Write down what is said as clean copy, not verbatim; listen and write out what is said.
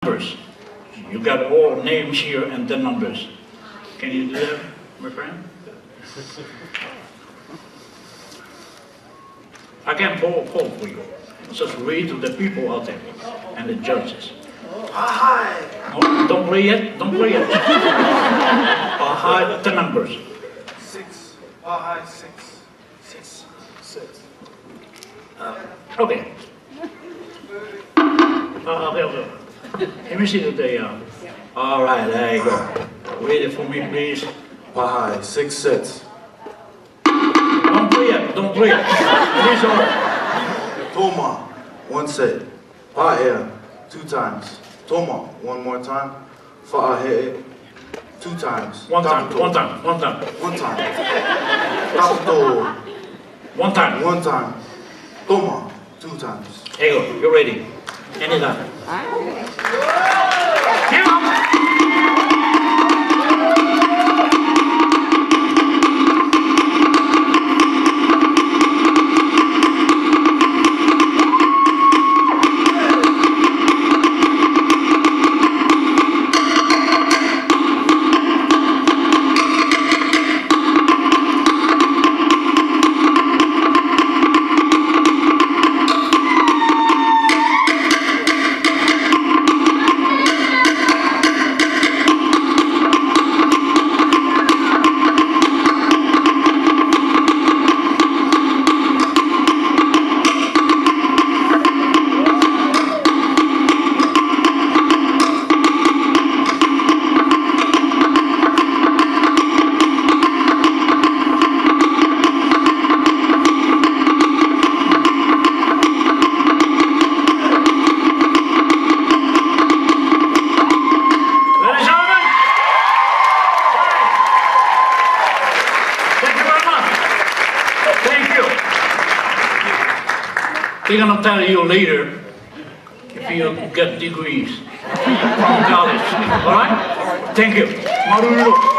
numbers. You got all names here and the numbers. Can you do that, my friend? I can poll for you. Just read to the people out there and the judges. No, don't play yet. Don't play yet. The numbers. 6. 6. 6. Okay. Okay. Let me see the all right, there you go. Read it for me, please. High, 6 sets. Don't play it. Don't play it. Please, all right. Toma, 1 set. Air, 2 times. Toma, 1 more time. Fa'ahe, 2 times. One time. Takuto, 1 time. 1 time. Takuto, 1 time. 1 time. Toma, 2 times. There you go. You're ready. Anytime. Come on. They're gonna tell you later if you get degrees from college. All right? Thank you. Maruru.